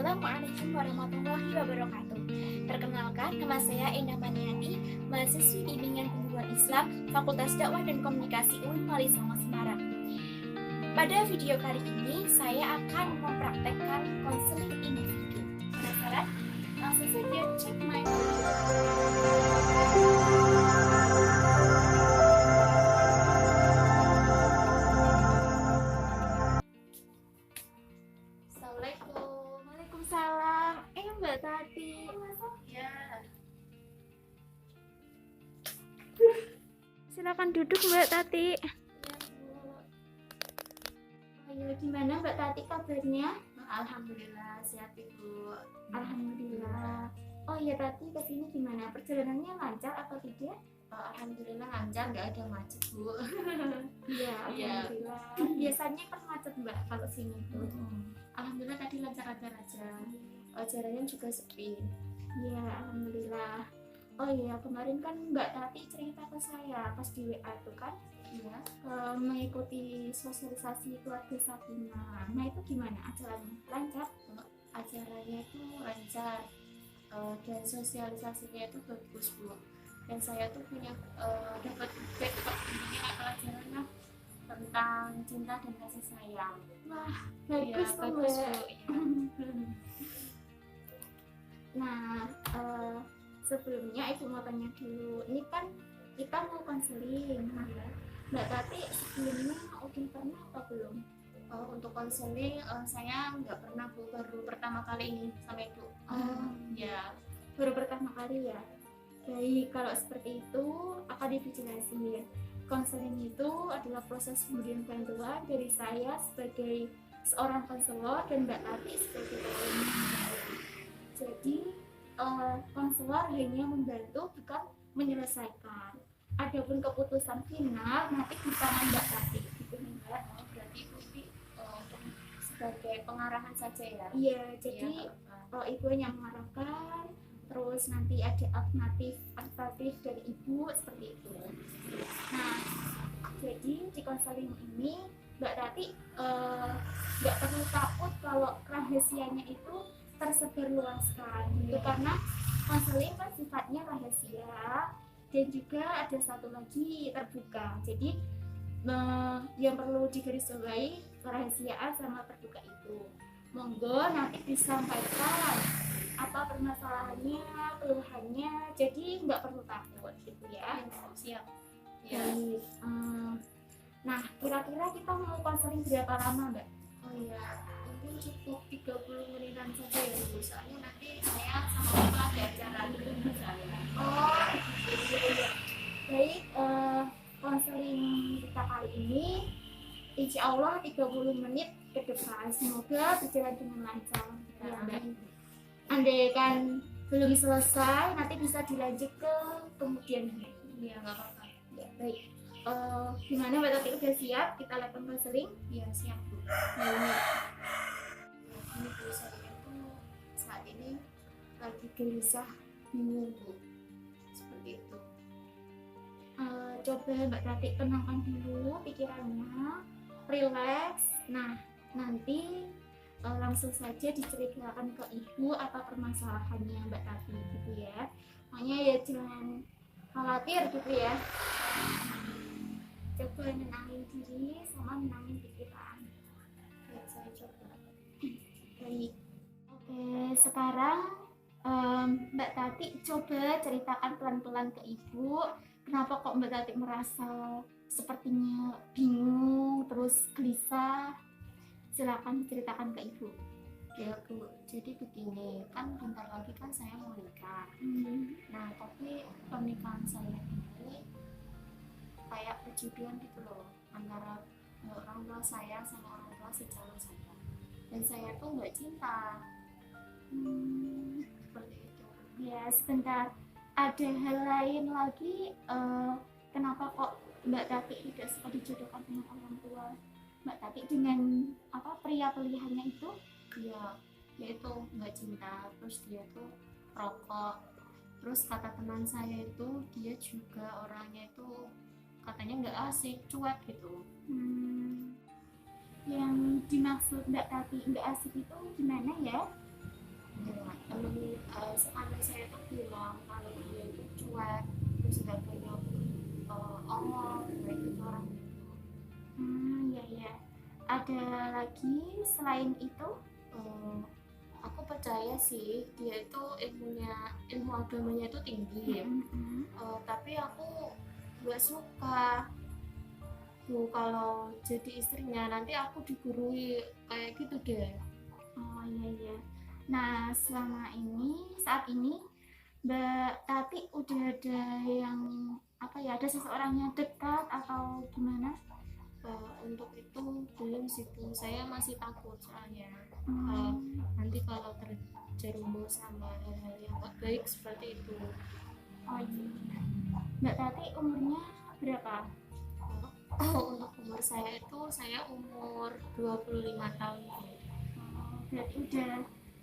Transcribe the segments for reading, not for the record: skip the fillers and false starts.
Assalamualaikum warahmatullahi wabarakatuh. Perkenalkan, nama saya Endah Maniani, mahasiswi bimbingan pengetahuan Islam, Fakultas Dakwah dan Komunikasi UIN Wali Songo Semarang. Pada video kali ini, saya akan mempraktekkan konseling individu. Penasaran? Langsung saja cek my Assalamualaikum. Waalaikumsalam. Mbak Tati. Ya, Silakan duduk Mbak Tati. ya Bu. Ayo, gimana Mbak Tati kabarnya? Alhamdulillah sehat Ibu. Alhamdulillah. Oh iya Tati, kesini gimana? Perjalanannya lancar atau tidak? Alhamdulillah lancar, nggak ada macet Bu. Iya, Iya. alhamdulillah. Biasanya kan macet Mbak kalau sini tuh. Alhamdulillah tadi lancar-lancar aja. Jalannya juga sepi. Iya, alhamdulillah. Oh iya, kemarin kan Mbak Tati cerita ke saya pas di WA tuh kan Iya. mengikuti sosialisasi keluarga Sakinah. Nah itu gimana acaranya? Lancar? Acaranya itu lancar dan sosialisasinya itu bagus Bu. Dan saya tuh punya dapat feedback intinya pelajarannya tentang cinta dan kasih sayang. Wah, Iya, bagus tuh bagus Mbak. Bu. Iya. Nah, sebelumnya Ibu mau tanya dulu. Ini kan kita mau konseling. Nah, Mbak Tati sebelumnya udah pernah atau belum? Untuk konseling saya nggak pernah Bu, baru pertama kali ini sama Ibu. Ya. Baru pertama kali ya. Baik, kalau seperti itu akan dijelasin. Konseling itu adalah proses pemberian bantuan dari saya sebagai seorang konselor dan Mbak Tati sebagai pelayanan. Jadi konselor hanya membantu bukan menyelesaikan. Adapun keputusan final nanti di tangan Mbak Tati gitu Mbak. Berarti Ibu ini untuk sebagai pengarahan saja ya? Iya, jadi Iya, nggak apa-apa. Ibu hanya mengarahkan, terus nanti ada alternatif dari Ibu seperti itu. Nah, jadi di konseling ini Mbak Tati nggak perlu takut kalau rahasianya itu tersebarluaskan gitu, karena konseling kan sifatnya rahasia dan juga ada satu lagi terbuka. Jadi yang perlu digarisbawahi kerahasiaan sama terbuka itu. Monggo nanti disampaikan apa permasalahannya, keluhannya, jadi nggak perlu takut gitu ya. Siap. Ya. Ya. Nah, kira-kira kita mau konseling berapa lama Mbak? Oh iya, mungkin cukup 30 menitan saja ya Bu. Soalnya nanti saya sama Bapak ada acara dulu saya. Oh, gitu. Baik, konseling kita kali ini insya Allah 30 menit ke depan. Semoga berjalan dengan lancar. Ya, Mbak. Andai kan belum selesai, nanti bisa dilanjut ke kemudian hari. Iya, nggak apa-apa. Ya, baik. Gimana Mbak Tati, udah siap kita lakukan konseling? Iya, siap Bu. Baik. Ini Bu, saya itu saat ini lagi gelisah, bingung Bu. Seperti itu. Coba Mbak Tati tenangkan dulu pikirannya, relax. Nah, nanti langsung saja diceritakan ke Ibu apa permasalahannya Mbak Tati gitu ya. Makanya ya jangan khawatir gitu ya. Coba nenangin diri sama nenangin pikiran. Ya, saya coba. Baik. Oke, sekarang Mbak Tati coba ceritakan pelan-pelan ke Ibu. Kenapa kok Mbak Tati merasa sepertinya bingung, terus gelisah? Silakan ceritakan ke Ibu. Ya Bu, jadi begini, kan bentar lagi kan saya mau nikah. Nah, tapi pernikahan saya ini kayak perjodohan gitu loh, antara orang tua saya sama orang tua si calon saya. Dan saya tuh nggak cinta. Seperti itu. Ya, sebentar. Ada hal lain lagi, kenapa kok Mbak Tati tidak suka dijodohkan dengan orang tua Mbak Tati dengan pria pilihannya itu? Ya, dia itu nggak cinta, terus dia tuh rokok. Terus kata teman saya itu dia juga orangnya itu katanya nggak asik, cuek gitu. Yang dimaksud Mbak Tati nggak asik itu gimana ya? Ya, temen seanak saya tuh bilang kalau dia itu cuek, terus nggak banyak omong kayak gitu orang itu. Iya ya. Ada lagi selain itu? Eh, aku percaya sih dia itu ilmu agamanya itu tinggi. Mm-mm. Tapi aku nggak suka tuh kalau jadi istrinya nanti aku digurui kayak gitu deh. Oh iya iya. Nah, saat ini Mbak Tati udah ada yang apa ya, ada seseorang yang dekat atau gimana? Untuk itu belum sih Bu, saya masih takut soalnya Hmm, nanti kalau terjerumus sama hal-hal yang gak baik seperti itu. oh iya. Mbak Tati umurnya berapa? Untuk umur saya itu saya umur 25 tahun. Oh, berarti udah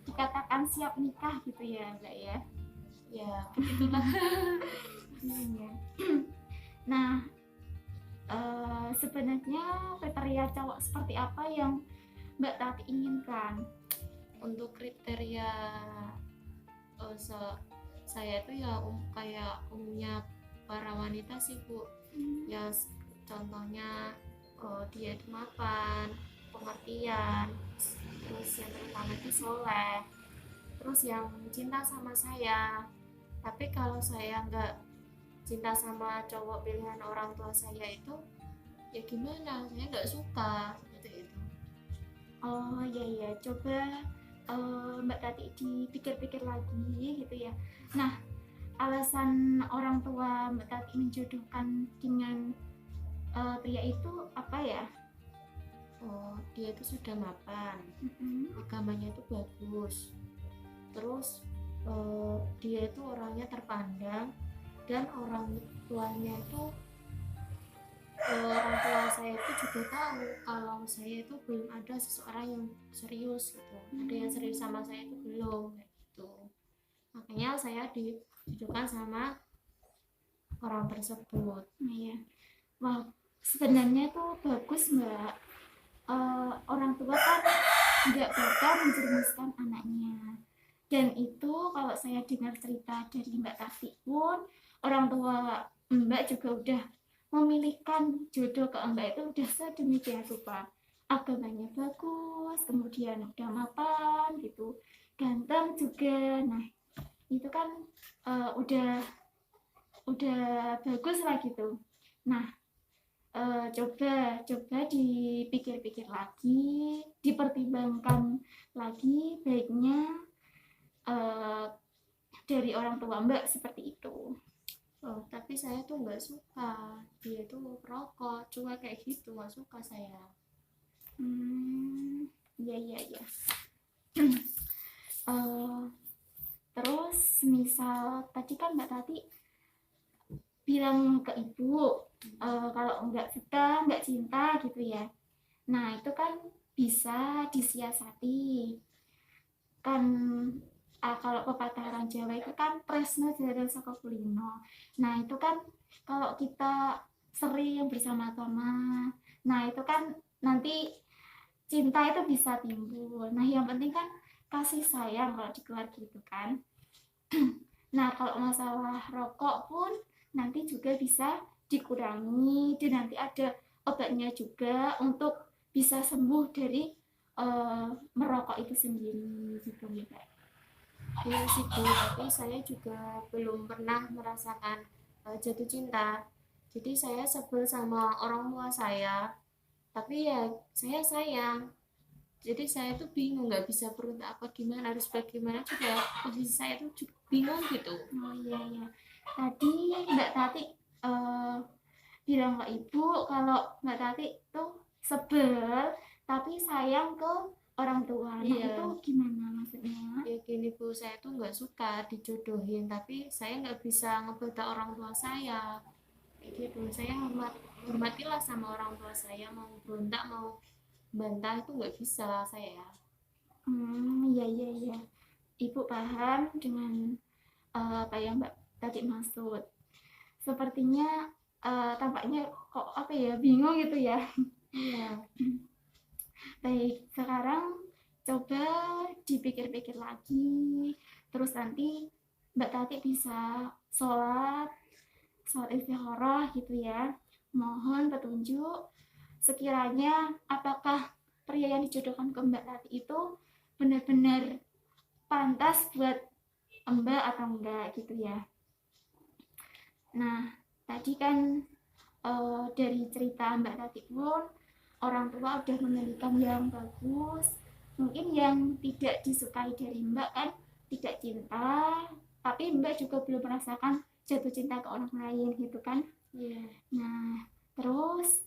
dikatakan siap nikah gitu ya, Mbak ya? Ya begitulah. Iya. Nah, sebenarnya kriteria cowok seperti apa yang Mbak Tati inginkan? Untuk kriteria saya itu ya kayak umumnya para wanita sih Bu, ya contohnya dia itu mapan, pengertian, terus yang terutama itu soleh, terus yang cinta sama saya. Tapi kalau saya nggak cinta sama cowok pilihan orang tua saya itu ya gimana, saya nggak suka gitu itu. Oh iya iya, coba Mbak Tati dipikir-pikir lagi gitu ya. Nah, alasan orang tua Mbak Tati menjodohkan dengan pria itu apa ya? Dia itu sudah mapan, Mm-mm. agamanya itu bagus, terus dia itu orangnya terpandang, dan orang tuanya itu orang tua saya itu juga tahu kalau saya itu belum ada seseorang yang serius gitu, ada yang serius sama saya itu belum kayak gitu, makanya saya dijodohkan sama orang tersebut. Nah, ya. Wah, sebenarnya itu bagus Mbak. Orang tua kan nggak bakal menjerumuskan anaknya. Dan itu kalau saya dengar cerita dari Mbak Tati pun, orang tua Mbak juga udah memilihkan jodoh ke Mbak itu udah sedemikian rupa. Agamanya bagus, kemudian udah mapan gitu, ganteng juga. Nah, itu kan udah bagus lah gitu. Nah, coba coba dipikir-pikir lagi, dipertimbangkan lagi baiknya eh, dari orang tua Mbak seperti itu. Tapi saya tuh nggak suka dia tuh perokok, cuma kayak gitu, nggak suka saya. Iya iya iya. Eh, terus misal tadi kan Mbak Tati bilang ke ibu kalau nggak suka, nggak cinta gitu ya. Nah itu kan bisa disiasati kan, kalau pepatah orang Jawa itu kan tresno jare saka kulino. Nah itu kan kalau kita sering bersama-sama, nah itu kan nanti cinta itu bisa timbul. Nah yang penting kan kasih sayang kalau di keluarga itu kan. Nah kalau masalah rokok pun nanti juga bisa dikurangi, dan nanti ada obatnya juga untuk bisa sembuh dari merokok itu sendiri gitu ya. Iya sih Bu, tapi saya juga belum pernah merasakan jatuh cinta. Jadi saya sebel sama orang tua saya, tapi ya saya sayang. Jadi saya tuh bingung, nggak bisa berontak apa gimana, harus bagaimana juga, posisi saya tuh juga bingung gitu. Oh iya iya. Tadi Mbak Tati eh, bilang ke ibu kalau Mbak Tati tuh sebel tapi sayang ke orang tua. Nah Iya, itu gimana maksudnya? ya gini Bu, saya tuh nggak suka dijodohin, tapi saya nggak bisa ngebantah orang tua saya. Kayak gitu, saya hormatilah sama orang tua saya, mau berontak mau bantah itu nggak bisa saya. Iya iya iya. Ibu paham dengan apa yang Mbak Tati maksud. Sepertinya tampaknya kok apa ya, bingung gitu ya. Iya. Baik, sekarang coba dipikir-pikir lagi, terus nanti Mbak Tati bisa sholat istikharah gitu ya, mohon petunjuk sekiranya apakah pria yang dijodohkan ke Mbak Tati itu benar-benar pantas buat Mbak atau enggak gitu ya. Nah tadi kan dari cerita Mbak Tati pun orang tua udah memilihkan yang bagus. Mungkin yang tidak disukai dari Mbak kan tidak cinta, tapi Mbak juga belum merasakan jatuh cinta ke orang lain gitu kan. Iya. Nah terus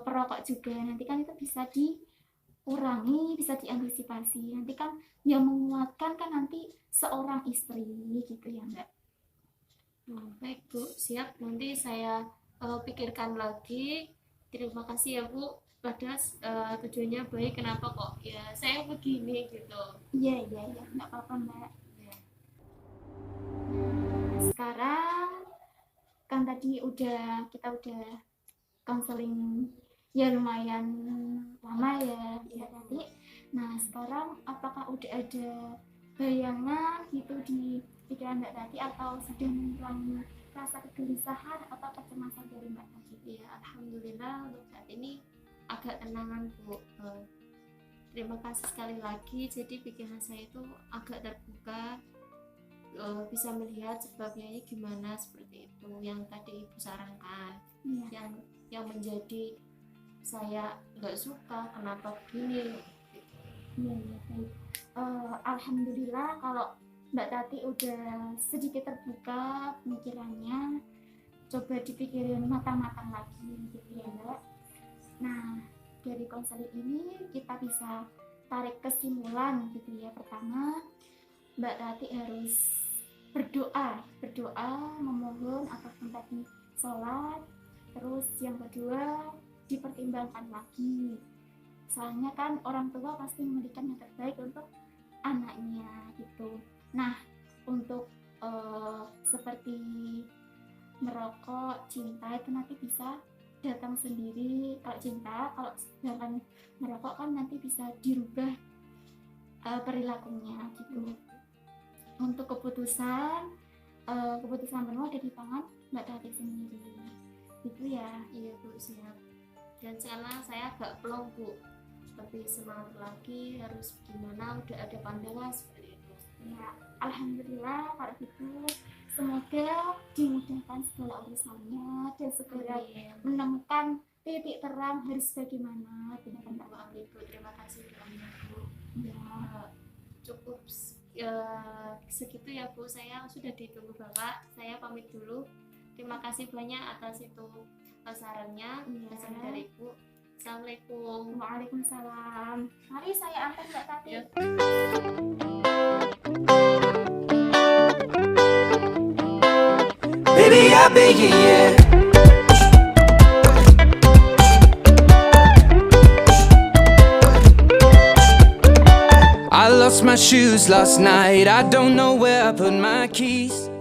perokok juga nanti kan itu bisa dikurangi, bisa diantisipasi. Nanti kan yang menguatkan kan nanti seorang istri gitu ya Mbak. Baik Bu, siap. Nanti saya pikirkan lagi. Terima kasih ya Bu. Padahal tujuannya baik, kenapa kok ya saya begini gitu. Iya, nggak apa-apa Mbak. Ya. Sekarang kan tadi kita udah konseling ya lumayan lama ya tadi. Nah sekarang apakah udah ada bayangan gitu di pikiran Mbak Tati atau sudah mengurangi rasa kegelisahan atau kecemasan dari Mbak Tati? Ya, alhamdulillah untuk saat ini agak tenangan Bu. Terima kasih sekali lagi. Jadi pikiran saya itu agak terbuka, bisa melihat sebabnya ini gimana, seperti itu yang tadi Ibu sarankan. Iya. Yang menjadi saya nggak suka kenapa begini. Iya, baik. Alhamdulillah kalau Mbak Tati udah sedikit terbuka pemikirannya, coba dipikirin matang-matang lagi gitu ya Mbak. Nah dari konseling ini kita bisa tarik kesimpulan gitu ya. Pertama, Mbak Tati harus berdoa memohon ataupun tadi sholat. Terus yang kedua dipertimbangkan lagi, soalnya kan orang tua pasti memberikan yang terbaik untuk anaknya gitu. Nah untuk seperti merokok, cinta itu nanti bisa datang sendiri kalau cinta. Kalau sedangkan merokok kan nanti bisa dirubah perilakunya gitu. Untuk keputusan penuh ada di tangan Mbak Tati sendiri gitu ya. Iya Bu, siap. Dan sekarang saya agak plong Bu, lebih semangat lagi, harus gimana, udah ada pandangan seperti itu ya. Alhamdulillah kalau gitu, semoga dimudahkan segala urusannya dan segera menemukan titik terang harus bagaimana. Amin Bu, terima kasih banyak Bu. Ya cukup segitu ya Bu, saya sudah ditunggu Bapak, saya pamit dulu. Terima kasih banyak atas itu sarannya. Pesan dari Ibu. Assalamualaikum. Waalaikumsalam. Mari saya antar Mbak Tati. Ya. Baby, I beg you, yeah. I lost my shoes last night. I don't know where I put my keys.